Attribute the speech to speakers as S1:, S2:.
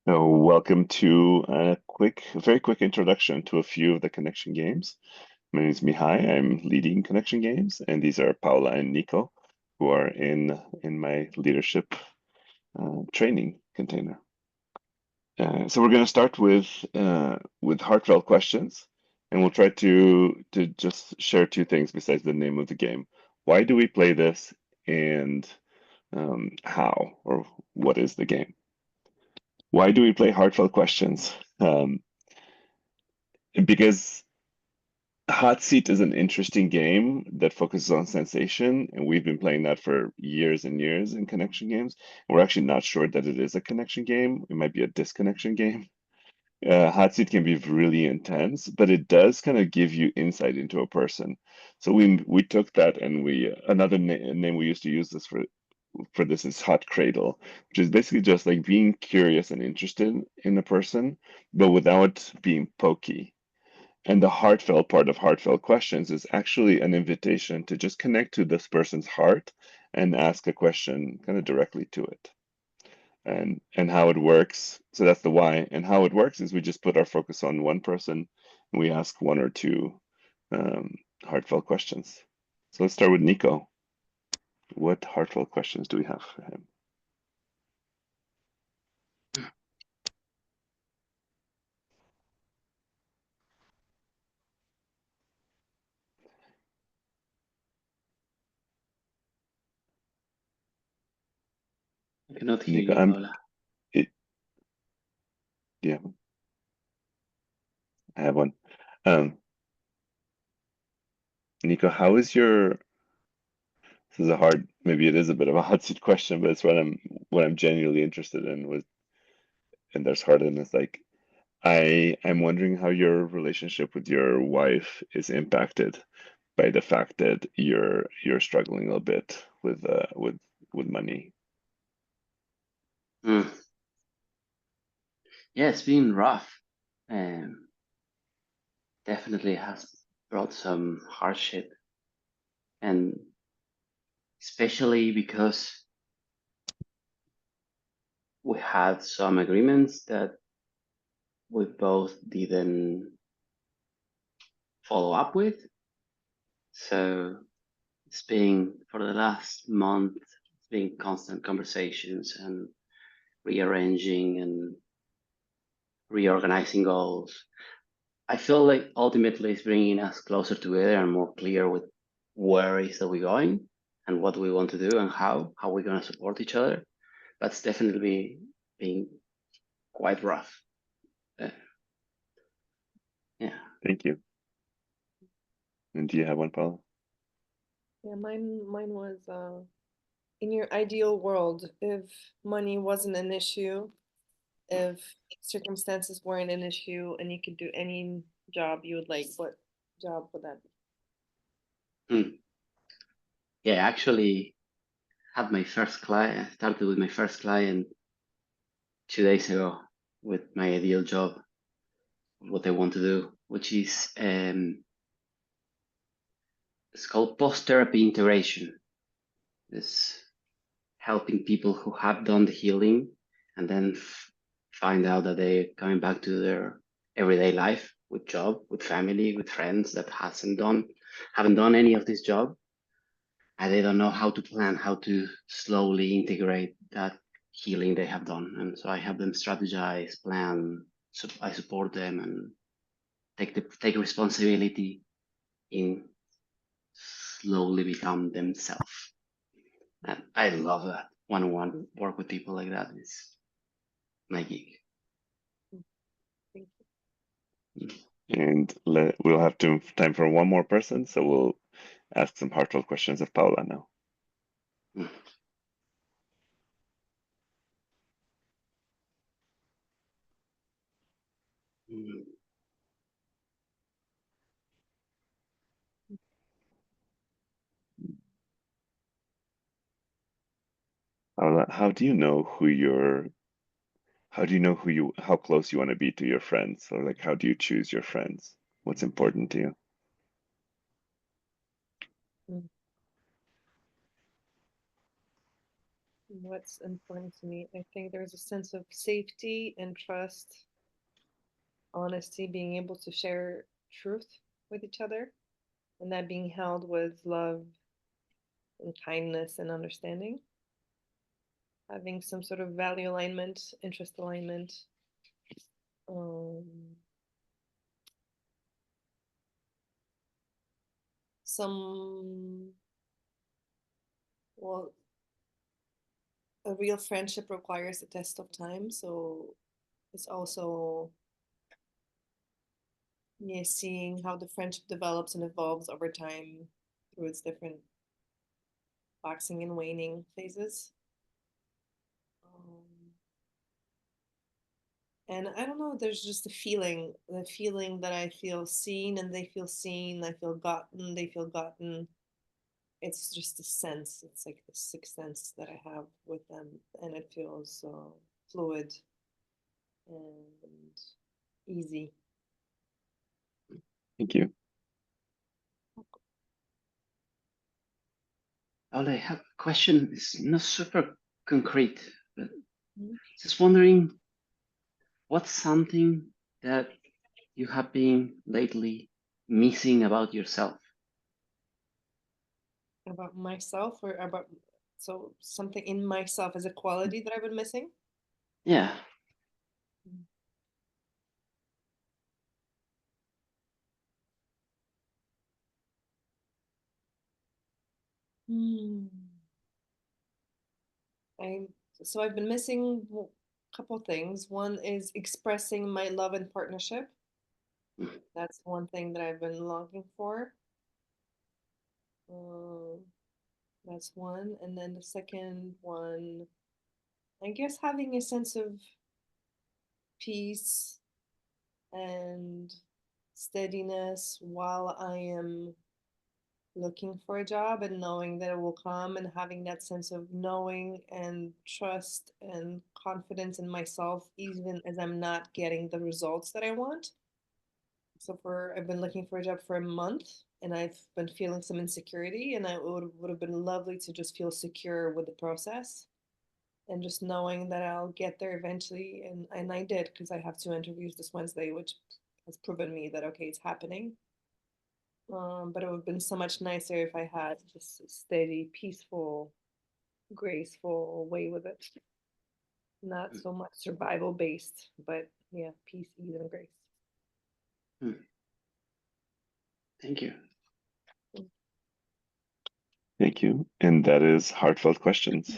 S1: So welcome to a very quick introduction to a few of the connection games. My name is Mihai. I'm leading connection games, and these are Paula and Nico, who are in my leadership training container. So we're going to start with heartfelt questions, and we'll try to just share two things besides the name of the game. Why do we play this, and how or what is the game? Why do we play heartfelt questions? Because Hot Seat is an interesting game that focuses on sensation, and we've been playing that for years and years in connection games. We're actually not sure that it is a connection game. It might be a disconnection game. Hot Seat can be really intense, but it does kind of give you insight into a person. So we took that and we another name we used to use this for this is Hot Cradle, which is basically just like being curious and interested in a person, but without being pokey. And the heartfelt part of heartfelt questions is actually an invitation to just connect to this person's heart and ask a question kind of directly to it. And how it works. So that's the why. And how it works is we just put our focus on one person and we ask one or two um, heartfelt questions. So let's start with Nico. What heartfelt questions do we have for him?
S2: I cannot hear
S1: Nico,
S2: you, Paula.
S1: it, yeah, I have one. Um, Nico, how is your this is a hard, maybe it is a bit of a hot seat question, but it's what I'm genuinely interested in with, and there's hard and it's like I'm wondering how your relationship with your wife is impacted by the fact that you're struggling a little bit with money.
S2: Mm. Yeah, it's been rough. Um, Definitely has brought some hardship, and especially because we had some agreements that we both didn't follow up with. So it's been for the last month, it's been constant conversations and rearranging and reorganizing goals. I feel like ultimately it's bringing us closer together and more clear with where is that we're going and what we want to do and how we're going to support each other. That's definitely been quite rough. Uh, yeah.
S1: Thank you. And do you have one, Paul?
S3: Yeah, mine was in your ideal world, if money wasn't an issue, if circumstances weren't an issue and you could do any job you would like, what job would that
S2: Hmm. Yeah, actually had my first client, started with my first client 2 days ago with my ideal job, what I want to do, which is it's called post therapy integration. It's helping people who have done the healing and then find out that they're coming back to their everyday life with job, with family, with friends that haven't done any of this job, and they don't know how to plan, how to slowly integrate that healing they have done. And so I help them strategize, plan. So I support them and take responsibility in slowly become themselves. And I love that one-on-one work with people like that is my gig.
S3: be? Thank
S1: And we'll have time for one more person, so we'll ask some heartfelt questions of Paula now.
S2: Mm. Mm.
S1: Paula, how do you know how close you want to be to your friends? Or like, how do you choose your friends? What's important to you?
S3: you. What's important to me? I think there's a sense of safety and trust, honesty, being able to share truth with each other, and that being held with love and kindness and understanding. Having some sort of value alignment, interest alignment. Um, some, well, a real friendship requires a test of time, so it's also, yeah, seeing how the friendship develops and evolves over time through its different waxing and waning phases. Um, and I don't know, there's just the feeling that I feel seen and they feel seen, I feel gotten, they feel gotten. It's just a sense, it's like the sixth sense that I have with them, and it feels fluid and easy.
S1: Thank you.
S2: Well, I have a question. It's not super concrete, but
S3: Mhm.
S2: just wondering what's something that you have been lately missing about yourself?
S3: About myself or about, so something in myself as a quality that I've been missing?
S2: Yeah.
S3: Hmm. I so I've been missing a couple things. One is expressing my love and partnership. That's one thing that I've been longing for. Um, that's one. And then the second one, I guess having a sense of peace and steadiness while I am looking for a job and knowing that it will come, and having that sense of knowing and trust and confidence in myself even as I'm not getting the results that I want. So for I've been looking for a job for a month and I've been feeling some insecurity, and I would have been lovely to just feel secure with the process and just knowing that I'll get there eventually, and I did, because I have 2 interviews this Wednesday, which has proven me that okay, it's happening. But it would have been so much nicer if I had just a steady, peaceful, graceful way with it. Not so much survival based, but yeah, peace, ease, and grace.
S2: Hmm. Thank you.
S1: Thank you. And that is Heartfelt Questions.